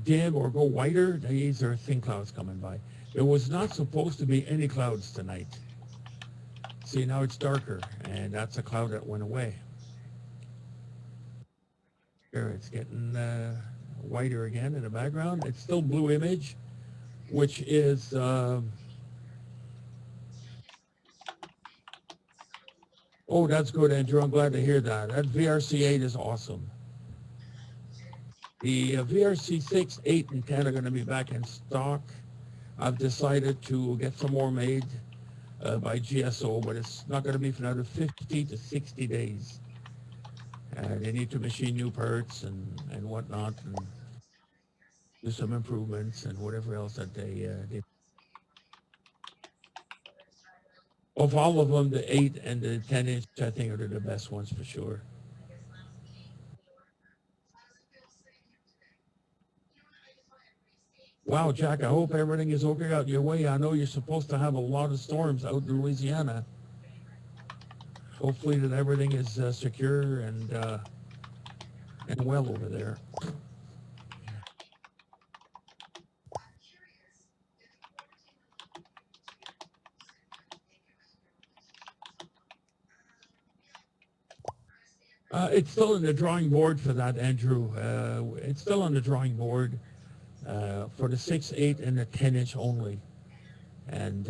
dim or go whiter, these are thin clouds coming by. There was not supposed to be any clouds tonight. See, now it's darker, and that's a cloud that went away. Here it's getting whiter again in the background. It's still blue image, which is, oh, that's good, Andrew. I'm glad to hear that. That VRC8 is awesome. The VRC6, 8, and 10 are going to be back in stock. I've decided to get some more made by GSO, but it's not going to be for another 50 to 60 days. They need to machine new parts and whatnot, and do some improvements and whatever else that they. Of all of them, the 8 and the 10-inch, I think, are the best ones for sure. Wow, Jack, I hope everything is okay out your way. I know you're supposed to have a lot of storms out in Louisiana. Hopefully that everything is secure and well over there. It's still on the drawing board for that, Andrew. It's still on the drawing board for the 6, 8, and the 10-inch only. And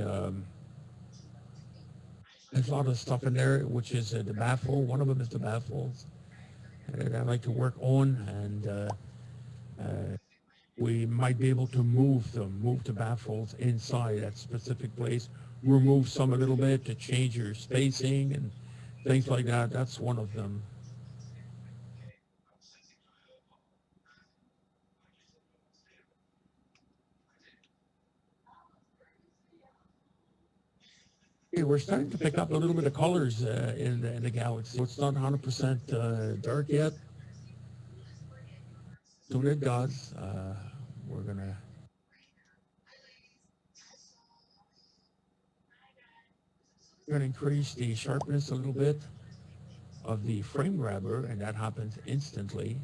there's a lot of stuff in there, which is the baffle. One of them is the baffles that I like to work on, and we might be able to move the baffles inside that specific place, remove some a little bit to change your spacing and things like that. That's one of them. Yeah, we're starting to pick up a little bit of colors in the galaxy. It's not 100% dark yet. Soon it does. We're gonna increase the sharpness a little bit of the frame grabber, and that happens instantly.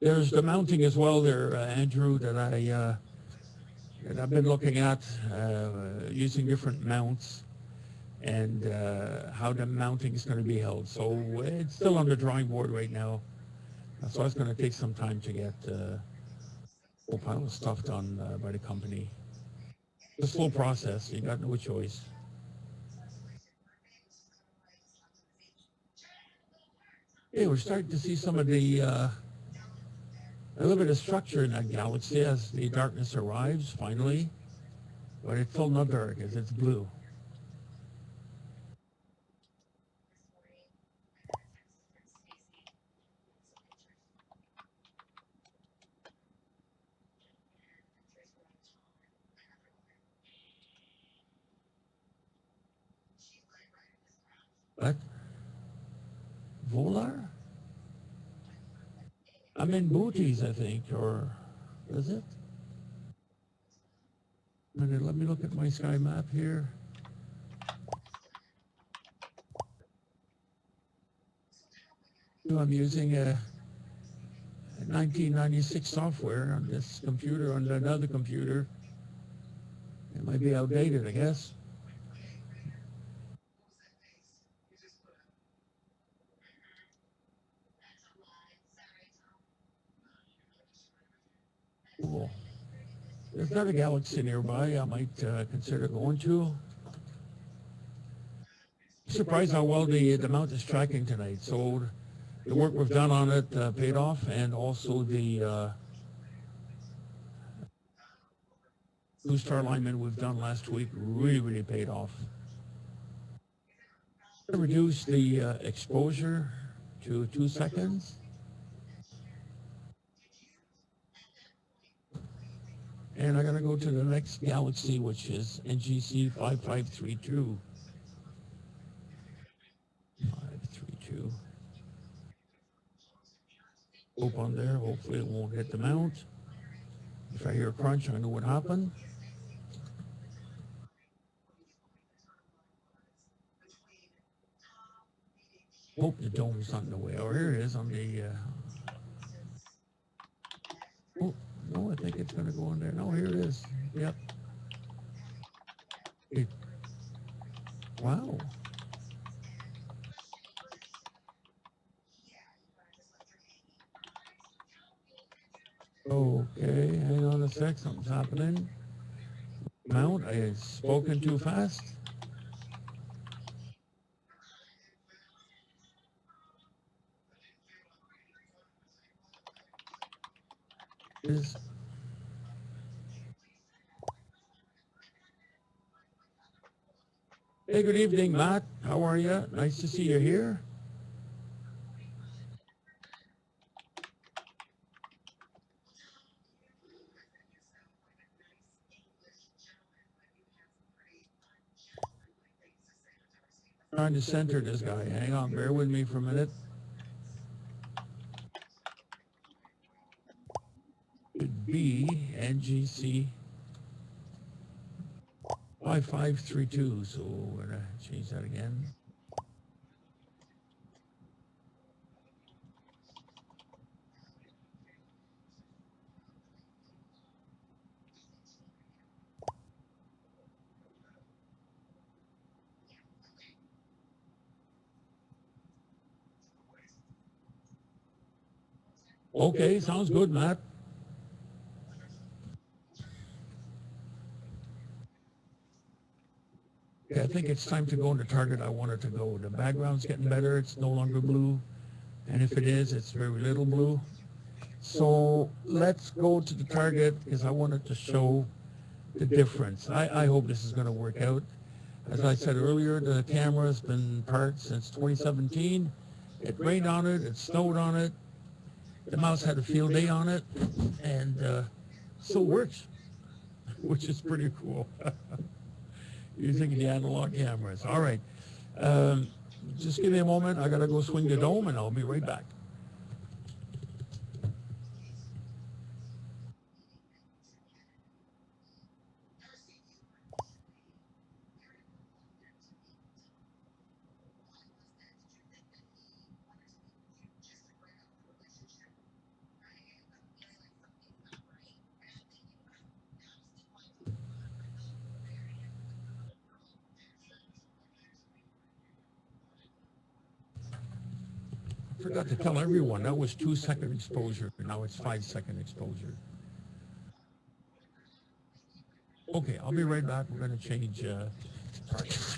There's the mounting as well there, Andrew, that I've been looking at using different mounts and how the mounting is going to be held. So it's still on the drawing board right now. So it's going to take some time to get a whole pile of stuff done by the company. It's a slow process. You got no choice. Hey, we're starting to see some of the a little bit of structure in that galaxy as the darkness arrives finally, but it's still not dark as it's blue. What? Volar? I'm in Booties, I think, or is it? Let me look at my sky map here. I'm using a 1996 software on this computer, on another computer. It might be outdated, I guess. Cool. There's another galaxy nearby I might consider going to. Surprised how well the mount is tracking tonight. So the work we've done on it paid off, and also the blue star alignment we've done last week really paid off. Reduce the exposure to 2 seconds. And I'm going to go to the next galaxy, which is NGC 5532. 532. Hope on there. Hopefully it won't hit the mount. If I hear a crunch, I know what happened. Hope the dome's not in the way. Oh, here it is on the, oh, no, I think it's going to go in there. No, here it is. Yep. It, wow. Okay, hang on a sec. Something's happening. Mount, I had spoken too fast. Is Hey, good evening, Matt. How are you? Nice to see you here. Trying to center this guy. Hang on, bear with me for a minute. Should be NGC 5532. So we're gonna change that again. Okay, sounds good, Matt. Yeah, I think it's time to go in the target I want it to go. The background's getting better. It's no longer blue. And if it is, it's very little blue. So let's go to the target because I wanted to show the difference. I hope this is going to work out. As I said earlier, the camera's been parked since 2017. It rained on it, it snowed on it. The mouse had a field day on it, and still works, which is pretty cool. Using the analog cameras. All right. Just give me a moment. I got to go swing the dome, and I'll be right back. Forgot to tell everyone that was 2-second exposure. Now it's 5-second exposure. Okay, I'll be right back. We're going to change target.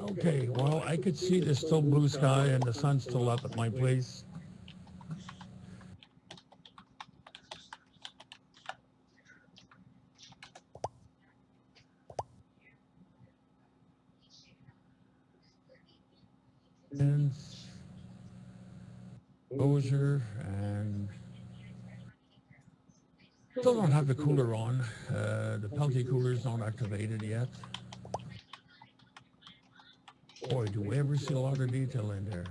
Okay, well, I could see there's still blue sky and the sun's still up at my place. And exposure, and still don't have the cooler on. The Peltier cooler's not activated yet. Boy, do we ever see a lot of detail in there.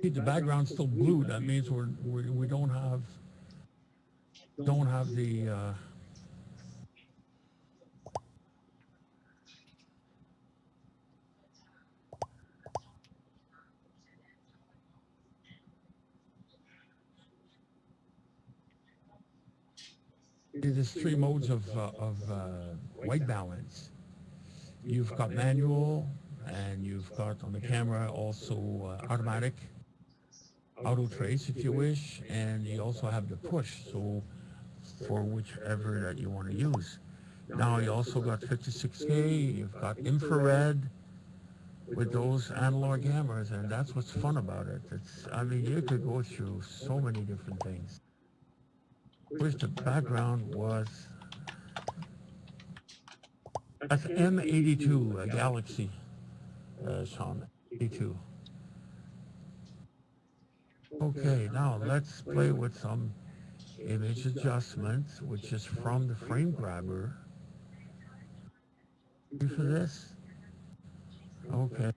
See, the background's still blue. That means we don't have there's three modes of white balance. You've got manual, and you've got on the camera also automatic, auto trace if you wish, and you also have the push, so for whichever that you want to use. Now you also got 56K, you've got infrared with those analog cameras, and that's what's fun about it. I mean, you could go through so many different things. Where's the background was, that's M82, a Galaxy, Sean, 82. Okay, now let's play with some image adjustment, which is from the frame grabber. Ready for this? Okay.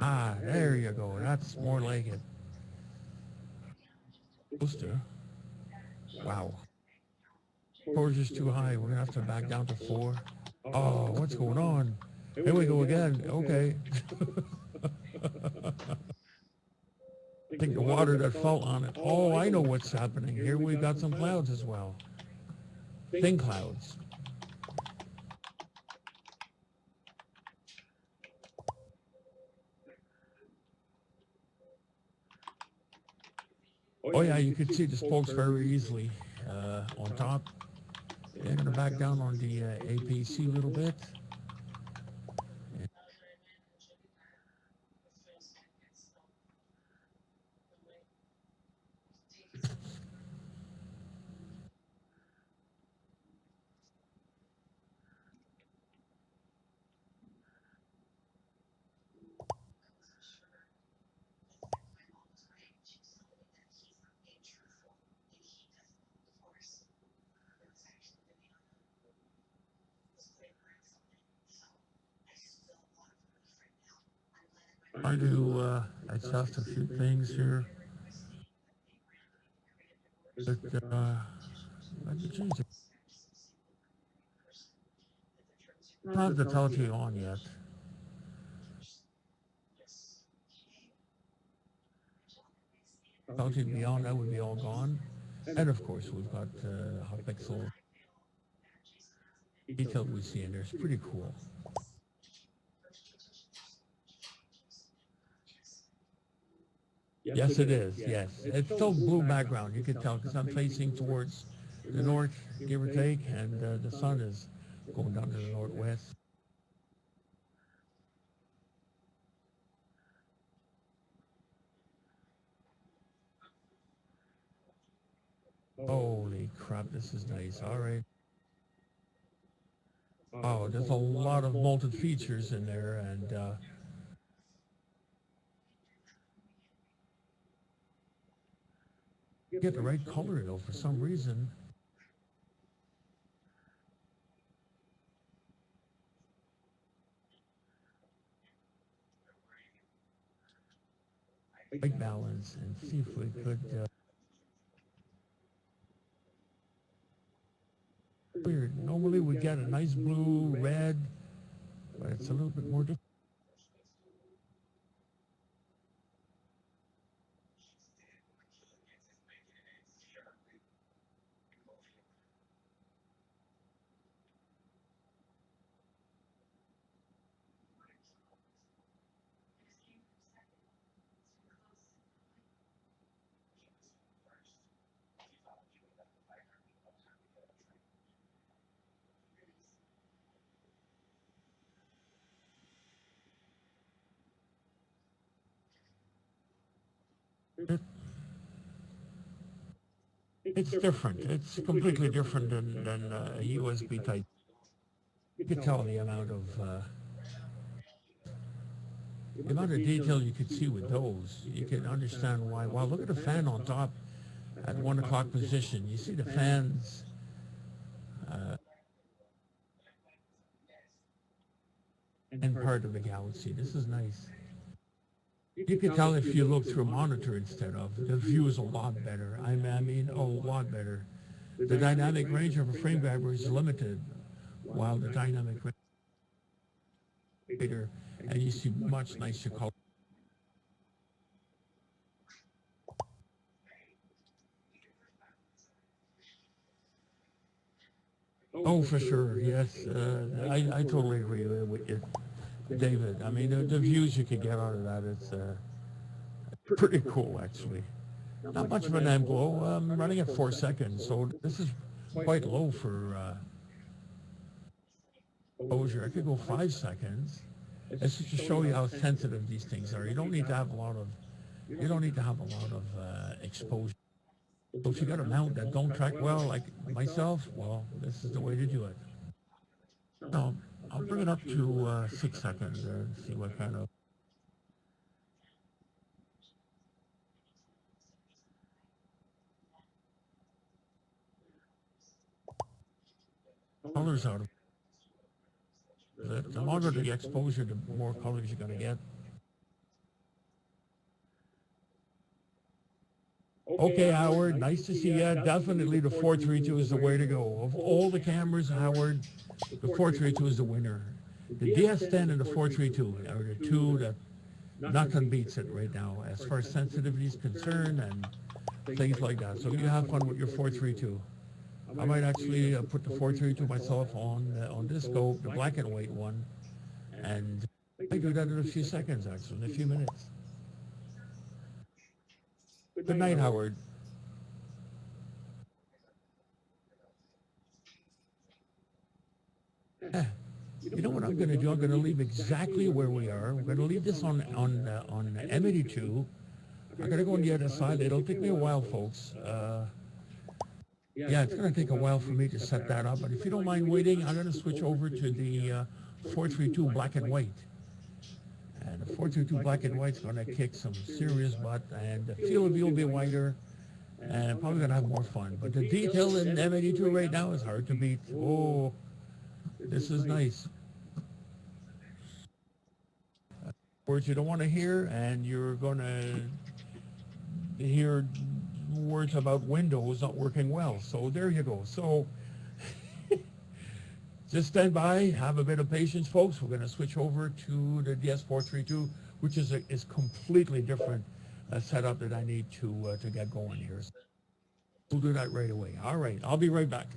Ah, there you go. That's more like it. Poster. Wow. Four's just too high. We're gonna have to back down to 4. Oh, what's going on? Here we go again. Okay. I think the water that fell on it. Oh, I know what's happening. Here we've got some clouds as well. Thin clouds. Oh yeah, you could see the spokes very easily on top. They're gonna back down on the APC a little bit. Try to adjust a few things here. But let me change it. I don't have the Peltier on yet. Peltier beyond that would be all gone. And of course we've got how pixel detail we see in there. It's pretty cool. Yes, it is. Yes, it's still blue background. You can tell because I'm facing towards the north, give or take, and the sun is going down to the northwest. Holy crap, this is nice. All right. Oh, there's a lot of molded features in there, and you get the right color though for some reason. White balance, and see if we could. Weird. Normally we get a nice blue, red, but it's a little bit more different. It, it's different. It's completely different than a USB type. You could tell the amount of detail you could see with those. You can understand why. Wow, look at the fan on top at 1 o'clock position. You see the fans. And part of the galaxy. This is nice. You can tell if you look through a monitor instead of. The view is a lot better. I mean, a lot better. The dynamic range of a frame grabber is limited, while the dynamic range is greater, and you see much nicer color. Oh, for sure, yes. I totally agree with you, David. I mean, the views you can get out of that, it's pretty cool, actually. Not much of an amp glow. I'm running at 4 seconds, so this is quite low for exposure. I could go 5 seconds. This is to show you how sensitive these things are. You don't need to have a lot of exposure. So if you got a mount that don't track well, like myself, well, this is the way to do it. Now, I'll bring it up to 6 seconds and see what kind of colors out of it. The longer the exposure, the more colors you're going to get. Okay, Howard, nice to see you. Definitely the 432 is the way to go. Of all the cameras, Howard, the 432 is the winner. The DS10 and the 432 are the two that nothing beats it right now as far as sensitivity is concerned and things like that. So you have fun with your 432. I might actually put the 432 myself on this scope, the black and white one, and I do that in a few seconds, actually, in a few minutes. Good night, Howard. You know what I'm going to do? I'm going to leave exactly where we are. We're going to leave this on M82. I'm going to go on the other side. It'll take me a while, folks. Yeah, it's going to take a while for me to set that up. But if you don't mind waiting, I'm going to switch over to the 432 black and white. And the 432 black and white's going to kick some serious butt. And the field of view will be wider. And probably going to have more fun. But the detail in M82 right now is hard to beat. Oh, this is nice. Words you don't want to hear, and you're going to hear words about Windows not working well. So there you go. So just stand by, have a bit of patience, folks. We're going to switch over to the DS432, which is completely different setup that I need to get going here. So we'll do that right away. All right, I'll be right back.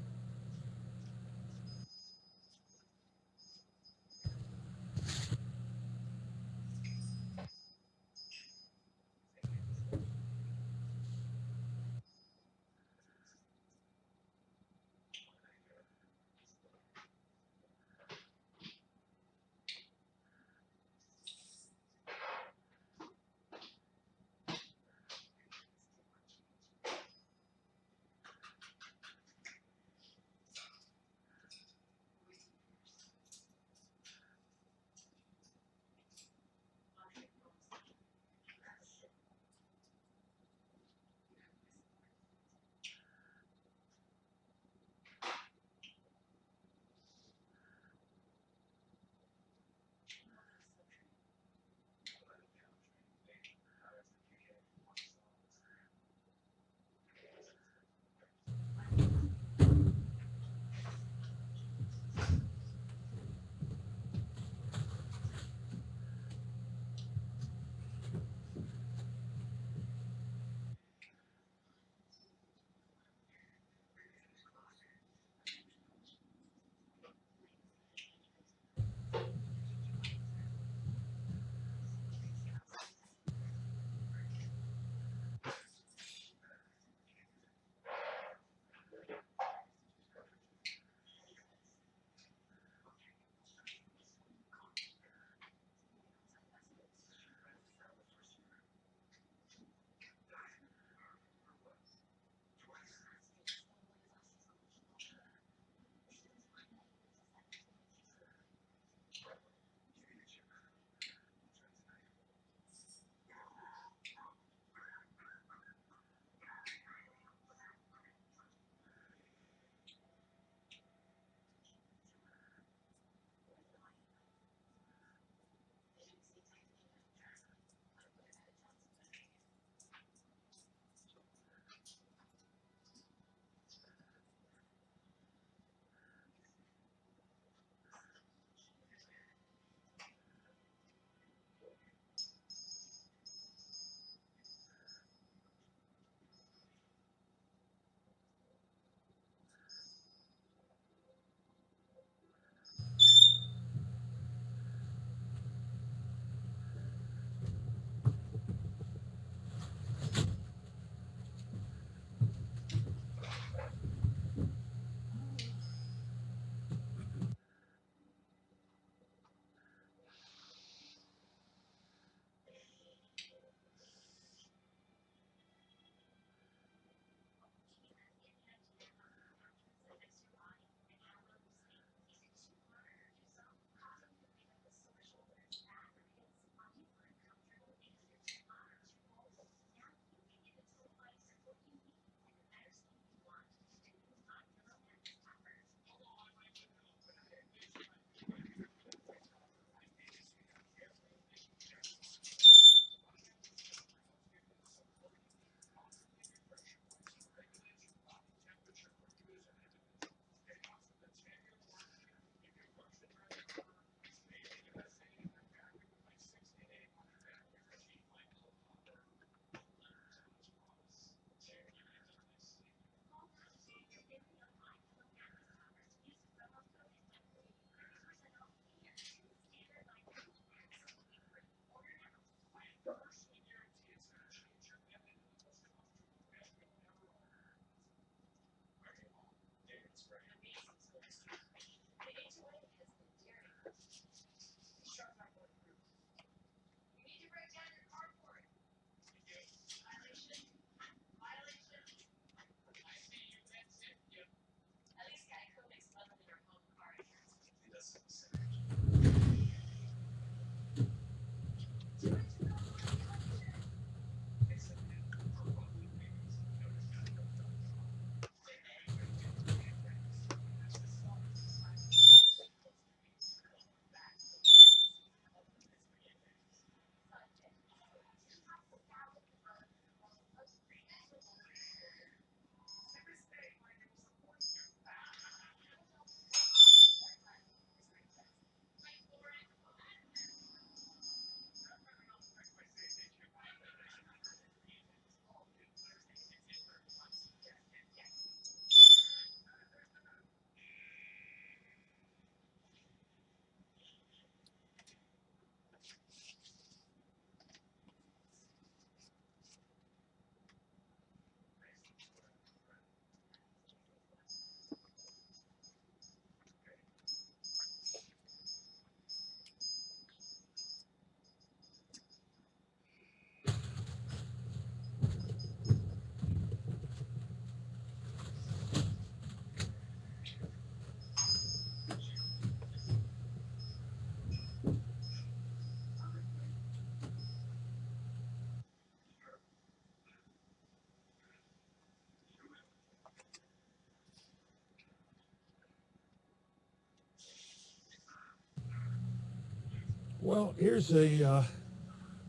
Well, here's a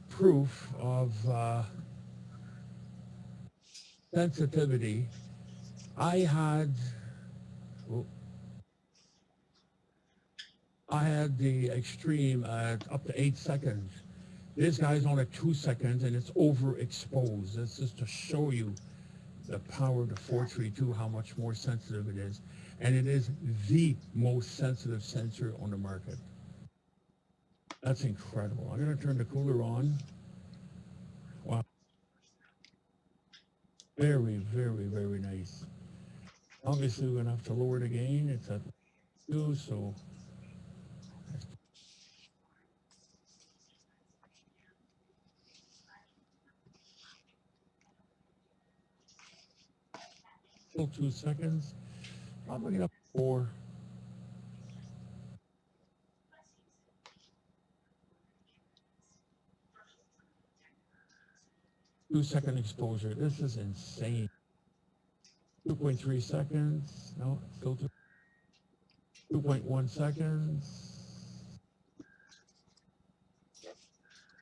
proof of sensitivity. I had oh, I had the Xtreme at up to 8 seconds. This guy's on at 2 seconds and it's overexposed. That's just to show you the power of the 432, how much more sensitive it is. And it is the most sensitive sensor on the market. That's incredible. I'm going to turn the cooler on. Wow. Very, very, very nice. Obviously, we're going to have to lower it again. It's at 2, so still 2 seconds. I'll bring it up to 4. 2 second exposure. This is insane. 2.3 seconds. No, still 2.1 seconds.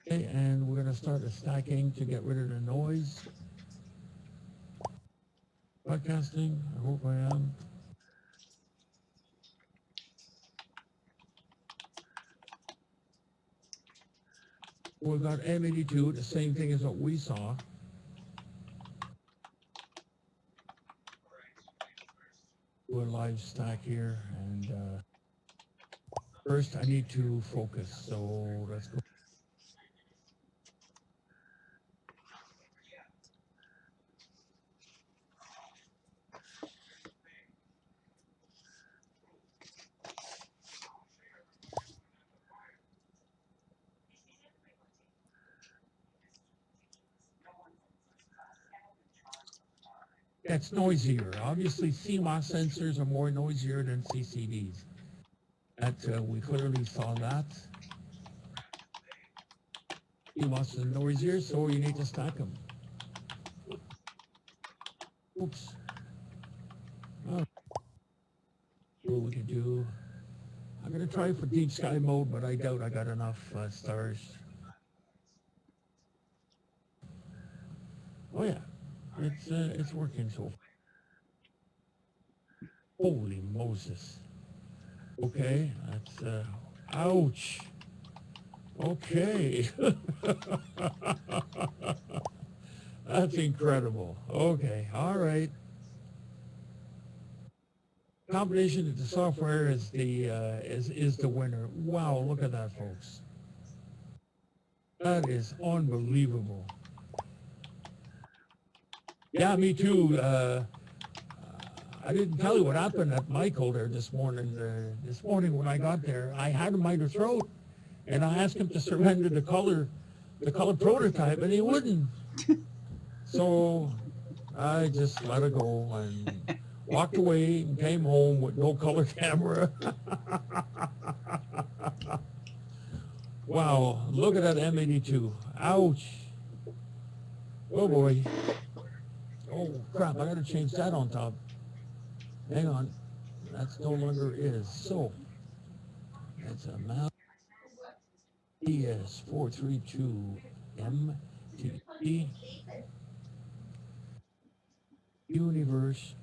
Okay, and we're going to start the stacking to get rid of the noise. Broadcasting, I hope I am. We've got M82, the same thing as what we saw. Do a live stack here, and first I need to focus, so let's go. That's noisier. Obviously, CMOS sensors are more noisier than CCDs. That we clearly saw that. CMOS is noisier, so you need to stack them. Oops. Oh. What we can do. I'm going to try for deep sky mode, but I doubt I got enough stars. Oh yeah, it's working so far. Holy Moses. Okay, that's ouch. Okay. That's incredible. Okay, all right. Combination of the software is the winner. Wow, look at that, folks. That is unbelievable. Yeah, me too. I didn't tell you what happened at Michael there this morning. This morning when I got there, I had him by the throat, and I asked him to surrender the color prototype, and he wouldn't. So I just let it go and walked away and came home with no color camera. Wow, look at that M82. Ouch. Oh boy. Oh crap, I gotta change that on top. Hang on. That's no longer is. So, that's a mount ES432MTE Universe.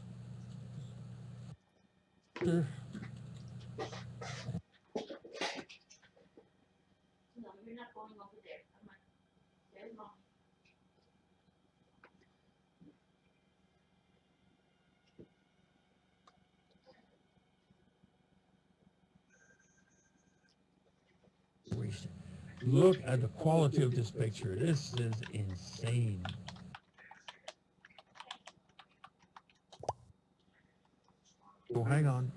Look at the quality of this picture. This is insane. So hang on.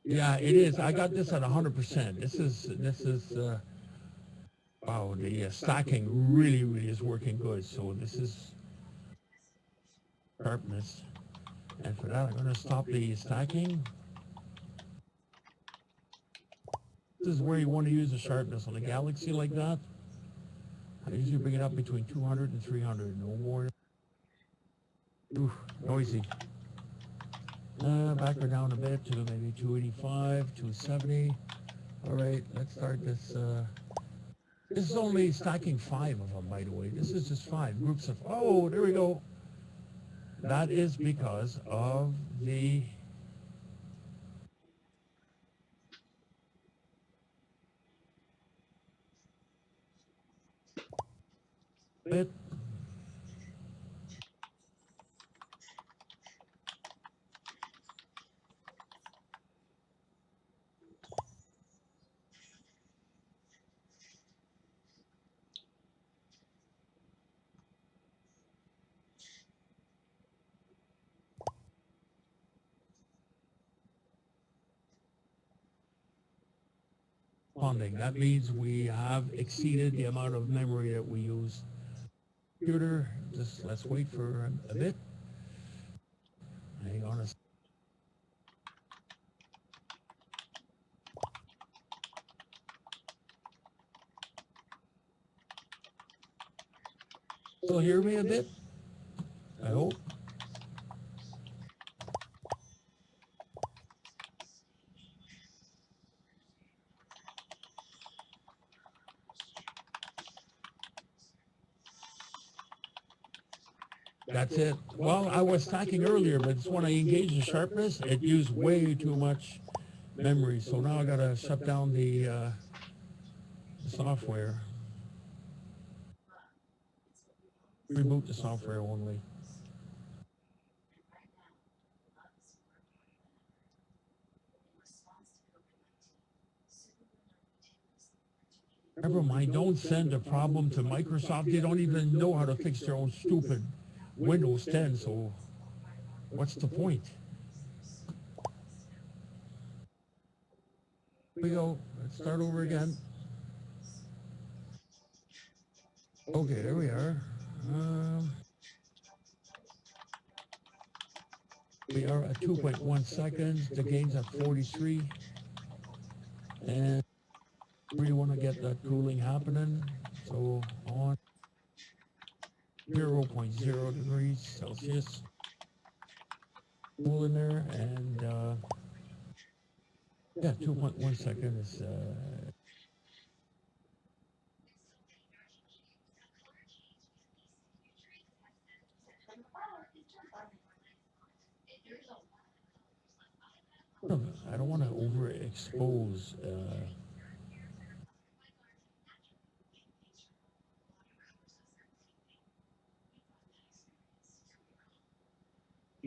Yeah, it is. I got this at 100%. Wow, the stacking really is working good. So this is sharpness. And for that, I'm going to stop the stacking. This is where you want to use the sharpness on a galaxy like that. I usually bring it up between 200 and 300, no more. Ooh, noisy. Back her down a bit to maybe 285, 270. All right, let's start this. This is only stacking 5 of them, by the way. This is just 5 groups of, oh, there we go. That is because of the bit. Funding. That means we have exceeded the amount of memory that we use. Computer, just let's wait for a bit. Hang on a second. Still hear me a bit? I hope. That's it. Well, I was stacking earlier, but it's when I engaged the sharpness, it used way too much memory. So now I gotta shut down the software. Reboot the software only. Never mind, don't send a problem to Microsoft. They don't even know how to fix their own stupid Windows 10, so what's the point? Here we go. Let's start over again. Okay, there we are. We are at 2.1 seconds. The gain's at 43. And we want to get that cooling happening. So on 0.0 degrees Celsius. Cool in there. And yeah, 2.1 seconds. I don't want to overexpose.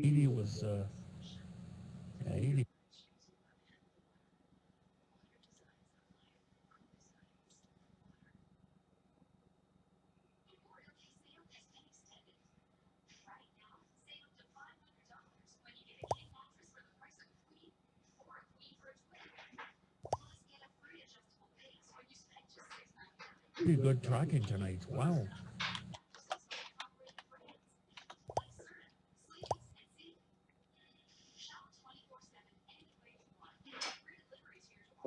80 was, yeah, 80. Pretty good tracking tonight. Wow.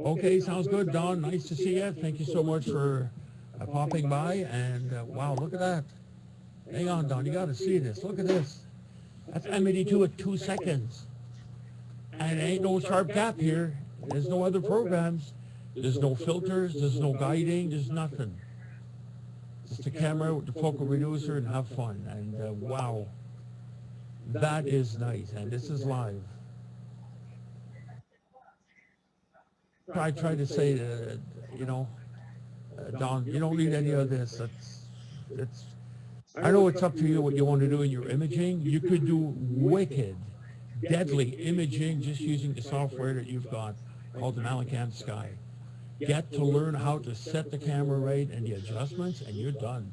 Okay, sounds good, Don. Nice to see you. Thank you so much for popping by. And wow, look at that. Hang on, Don. You got to see this. Look at this. That's M82 at 2 seconds. And there ain't no sharp gap here. There's no other programs. There's no filters. There's no guiding. There's nothing. Just the camera with the focal reducer and have fun. And wow, that is nice. And this is live. I try to say, you know, Don, you don't need any of this. It's. I know it's up to you what you want to do in your imaging. You could do wicked, deadly imaging just using the software that you've got called the Mallin Sky. Get to learn how to set the camera right and the adjustments, and you're done.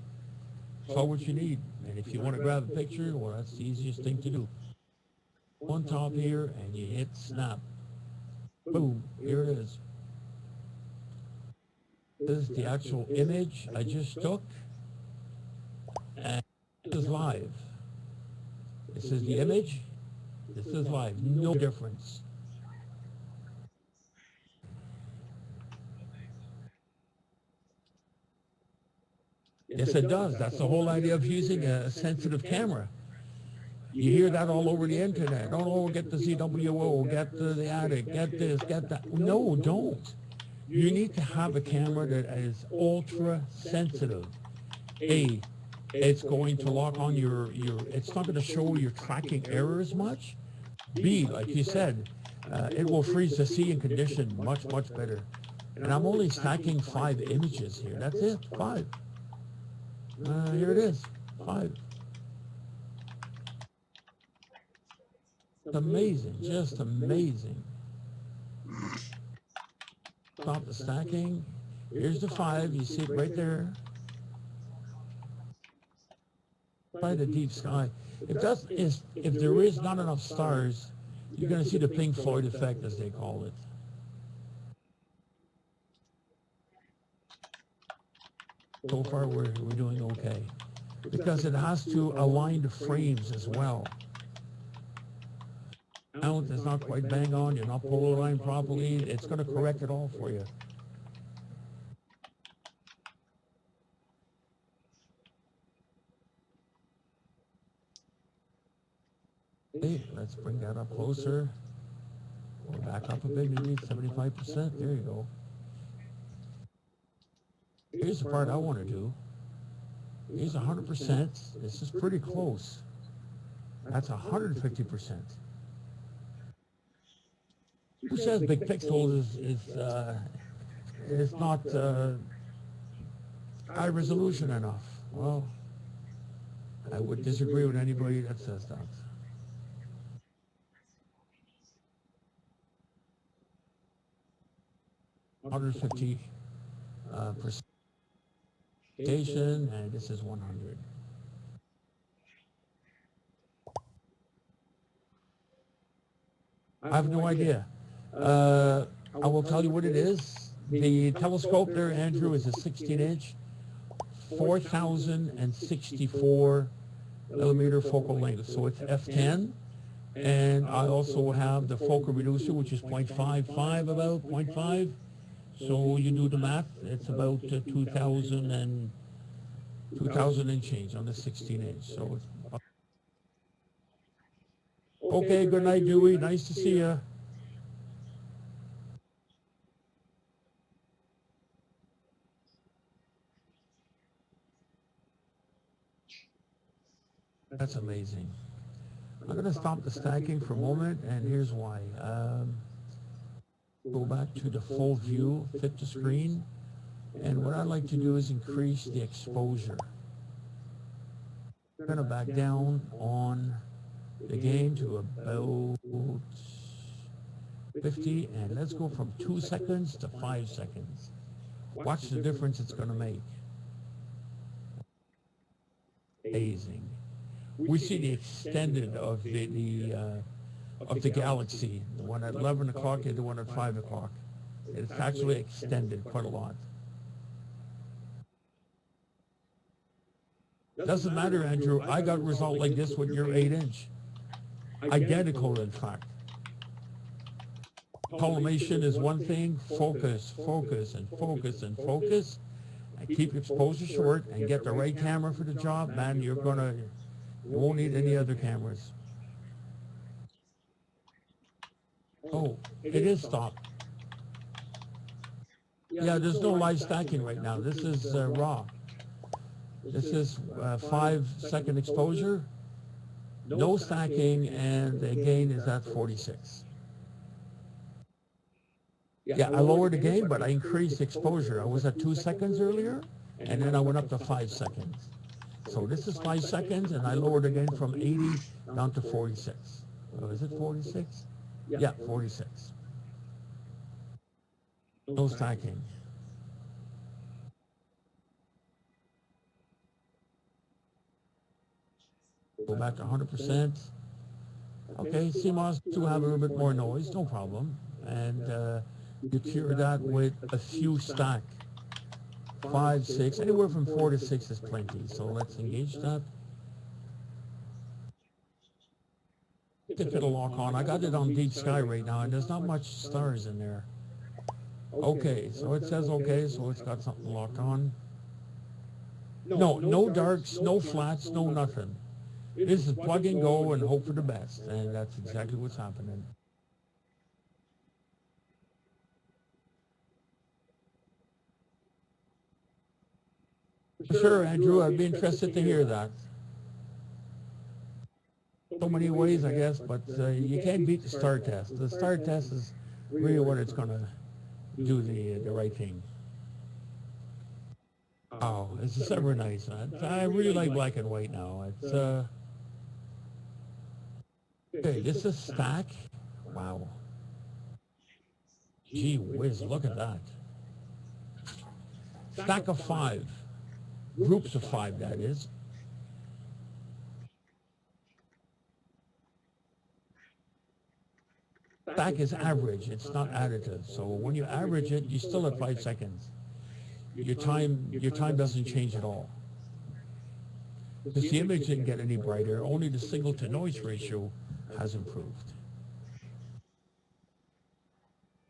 That's all what you need. And if you want to grab a picture, well, that's the easiest thing to do. One top here, and you hit snap. Boom, here it is. This is the actual image I just took, and this is live. This is the image, this is live, no difference. Yes, it does. That's the whole idea of using a sensitive camera. You hear that all over the internet. Oh, get the ZWO, get the attic, get this, get that. No, don't. You need to have a camera that is ultra sensitive. A, it's going to lock on it's not going to show your tracking errors much. B, like you said, it will freeze the sea in condition much, much better. And I'm only stacking 5 images here. That's it, 5. Here it is, 5. It's amazing, just amazing. Stop the stacking. Here's the 5, you see it right there. By the deep sky. If there is not enough stars, you're going to see the Pink Floyd effect, as they call it. So far, we're doing okay. Because it has to align the frames as well. Mount is not quite bang on, you're not polarizing properly, it's going to correct it all for you. Okay, let's bring that up closer. We'll back up a bit, maybe 75%. There you go. Here's the part I want to do. Here's 100%. This is pretty close. That's 150%. Who says big pixels is not high resolution enough? Well, I would disagree with anybody that says that. 150 precision, and this is 100. I have no idea. I will tell you what it is. The telescope there, Andrew, is a 16-inch, 4,064 millimeter focal length. So it's f10. And I also have the focal reducer, which is 0.55, about 0.5. So you do the math, it's about 2,000 and change on the 16-inch. So it's okay. Good night, Dewey. Nice to see you. That's amazing. I'm going to stop the stacking for a moment, and here's why. Go back to the full view, fit the screen, and what I like to do is increase the exposure. I'm going to back down on the gain to about 50, and let's go from 2 seconds to 5 seconds. Watch the difference it's going to make. Amazing. We see the extended of the galaxy, the one at 11 o'clock and the one at 5 o'clock. It's actually extended quite a lot. Doesn't matter, Andrew. I got a result like this with your 8-inch. Identical, in fact. Collimation is one thing. Focus, focus, and focus, and focus. And keep exposure short and get the right camera for the job, man. You won't need any other cameras. Oh, it is stopped. Yeah, there's no live stacking right now. This is raw. This is 5-second exposure, no stacking, and the gain is at 46. Yeah, I lowered the gain, but I increased exposure. I was at 2 seconds earlier, and then I went up to 5 seconds. So this is 5 seconds, and I lowered again from 80 down to 46. Is it 46? Yeah, 46. No stacking. Go back to 100%. Okay, CMOS do have a little bit more noise, no problem. and you cure that with a few stack. 5, 6, anywhere from 4 to 6 is plenty. So let's engage that. If it'll lock on. I got it on deep sky right now, and there's not much stars in there. Okay, so it says okay, so it's got something locked on. No darks, no flats, no nothing. This is plug and go and hope for the best, and that's exactly what's happening. Sure, Andrew, I'd be interested to hear that. So many ways, I guess, but you can't beat the star test. The star test is really what it's going to do the right thing. Oh, this is ever nice. I really like black and white now. It's okay. This is stack. Wow. Gee whiz, look at that. Stack of 5. Groups of 5, that is. Stack is average. It's not additive. So when you average it, you're still at 5 seconds. Your time doesn't change at all. Because the image didn't get any brighter, only the signal to noise ratio has improved.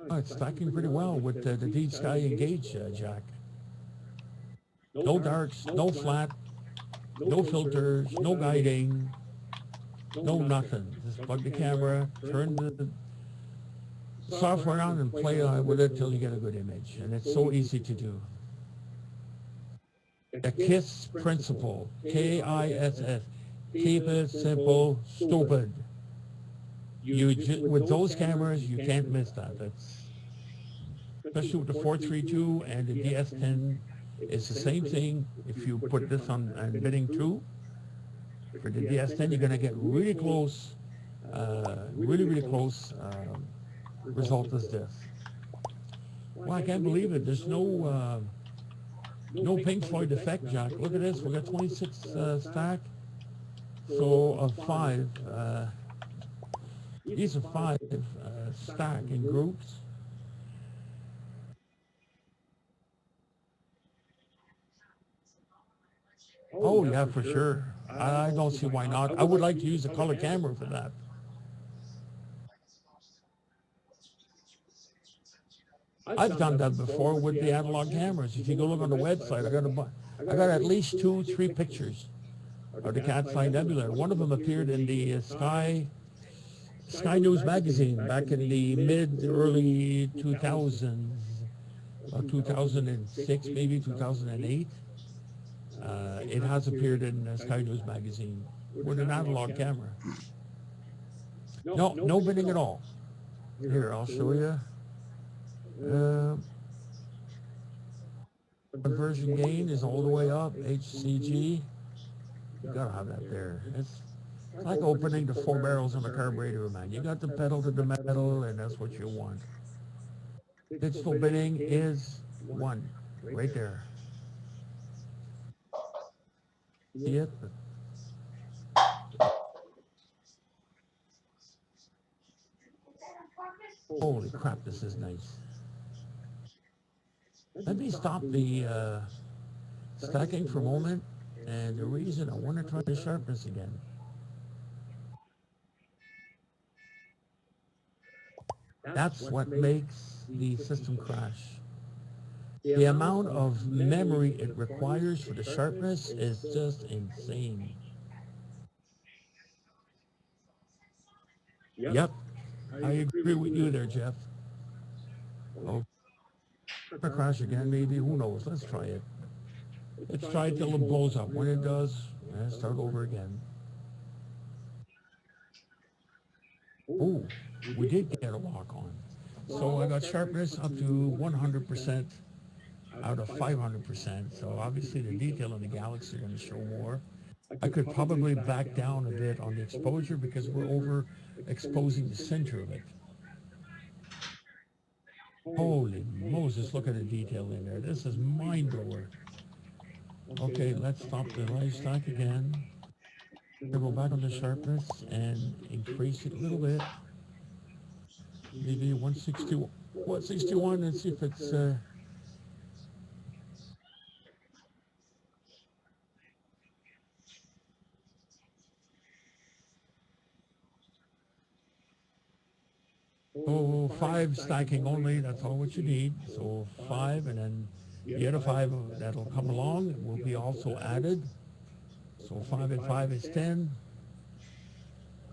Oh, it's stacking pretty well with the deep sky engage, Jack. No darks, no flat, no filters, no guiding, no nothing. Just plug the camera, turn the software on and play with it till you get a good image. And it's so easy to do. The KISS principle, K-I-S-S, keep it simple, stupid. With those cameras, you can't miss that. That's, especially with the 432 and the DS10, it's the same thing. If you put this on bidding 2, for the DS10, you're going to get really close, really close result as this. Well, I can't believe it. There's no Pink Floyd effect, Jack. Look at this. We got 26 stack. So of 5. These are 5 stack in groups. Oh yeah, for sure. I don't see why not. I would like to use a color camera for that. I've done that before with the analog cameras. If you go look on the website, I got at least 2, 3 pictures of the Cat's Eye Nebula. One of them appeared in the Sky News magazine back in the early 2000s, about 2006, maybe 2008. It has appeared in Sky News magazine with an analog camera. No bidding at all. Here, I'll show you. Conversion gain is all the way up. HCG, you gotta have that there. It's like opening the 4 barrels on a carburetor, man. You got the pedal to the metal, and that's what you want. Digital bidding is 1, right there. See it? Holy crap, this is nice. Let me stop the stacking for a moment, and the reason I want to try the sharpness again. That's what makes the system crash. The amount of memory it requires for the sharpness is just insane. Yep, I agree with you there, Jeff. Oh, crash again, maybe. Who knows? Let's try it. Let's try it till it blows up. When it does, start over again. Oh, we did get a lock on. So I got sharpness up to 100% out of 500%. So obviously the detail in the galaxy are going to show more. I could probably back down a bit on the exposure because we're overexposing the center of it. Holy Moses, look at the detail in there. This is mind-blower. Okay, let's stop the live stack again. Go back on the sharpness and increase it a little bit. maybe 161, 161, and see if it's, oh, 5 stacking only, that's all what you need. So 5, and then the other 5 that'll come along will be also added. So 5 and 5 is 10.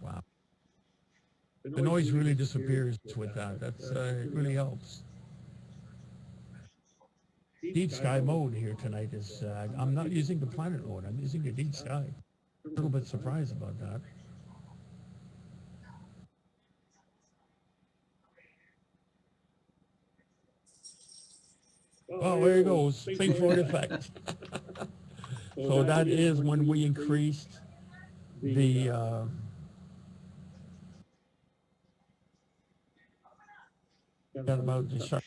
Wow. The noise really disappears with that. That's, it really helps. Deep sky mode here tonight is, I'm not using the planet mode, I'm using the deep sky. A little bit surprised about that. Well, there you go, Spring Floyd effect. So that is when we increased the got about the sharp